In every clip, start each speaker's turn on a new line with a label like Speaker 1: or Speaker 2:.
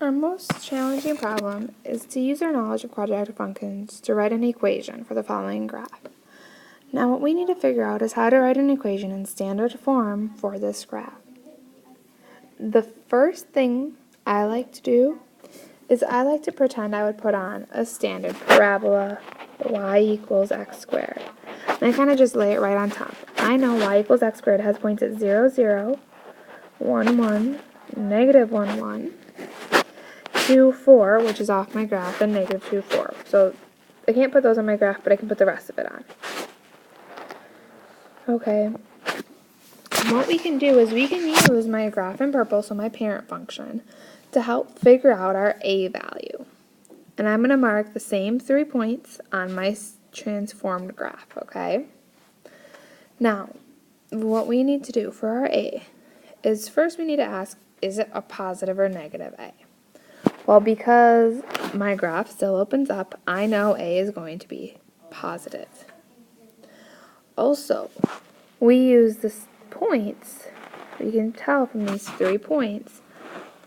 Speaker 1: Our most challenging problem is to use our knowledge of quadratic functions to write an equation for the following graph. Now what we need to figure out is how to write an equation in standard form for this graph. The first thing I like to do is I like to pretend I would put on a standard parabola, y equals x squared. And I kind of just lay it right on top. I know y equals x squared has points at 0, 0, 1, 1, negative 1, 1, 2, 4, which is off my graph, and negative 2, 4. So I can't put those on my graph, but I can put the rest of it on. Okay. What we can do is we can use my graph in purple, so my parent function, to help figure out our a value. And I'm going to mark the same 3 points on my transformed graph, okay? Now, what we need to do for our a is first we need to ask, is it a positive or negative a? Well, because my graph still opens up, I know a is going to be positive. Also, we use the points, we can tell from these 3 points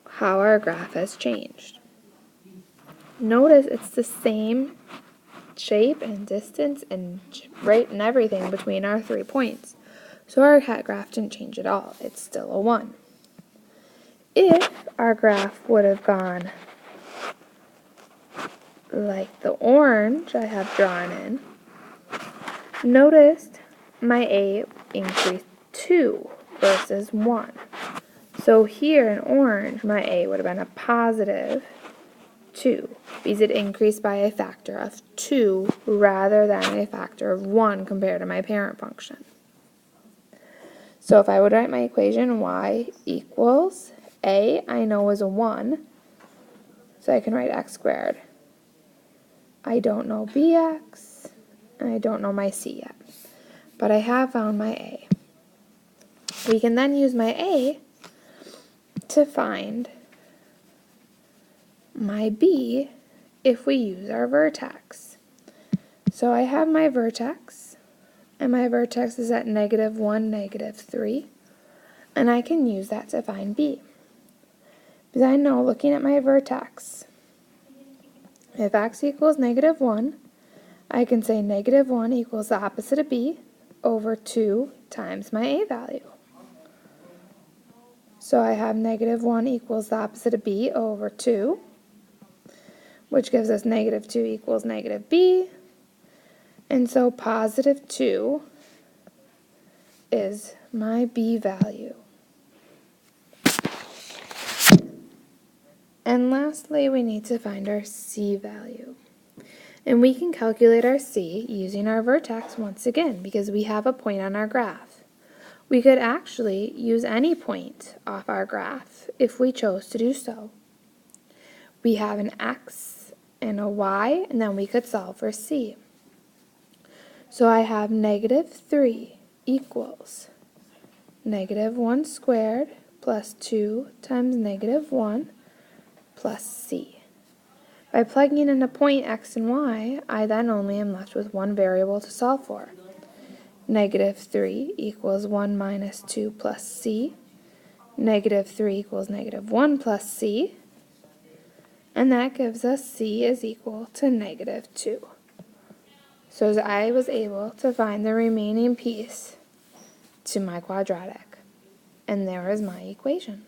Speaker 1: how our graph has changed. Notice it's the same shape and distance and rate and everything between our 3 points. So our graph didn't change at all. It's still a 1. If our graph would have gone like the orange I have drawn in, notice my a increased 2 versus 1. So here in orange, my a would have been a positive 2 because it increased by a factor of 2 rather than a factor of 1 compared to my parent function. So if I would write my equation, y equals a, I know is a 1, so I can write x squared. I don't know bx, and I don't know my c yet, but I have found my a. We can then use my a to find my b if we use our vertex. So I have my vertex, and my vertex is at negative 1, negative 3, and I can use that to find b. Because I know, looking at my vertex, if x equals negative 1, I can say negative 1 equals the opposite of b over 2 times my a value. So I have negative 1 equals the opposite of b over 2, which gives us negative 2 equals negative b. And so positive 2 is my b value. And lastly, we need to find our c value. And we can calculate our c using our vertex once again because we have a point on our graph. We could actually use any point off our graph if we chose to do so. We have an x and a y, and then we could solve for c. So I have negative 3 equals negative 1 squared plus 2 times negative 1 plus c. By plugging in a point x and y, I then only am left with one variable to solve for. Negative 3 equals 1 minus 2 plus c. Negative 3 equals negative 1 plus c. And that gives us c is equal to negative 2. So I was able to find the remaining piece to my quadratic. And there is my equation.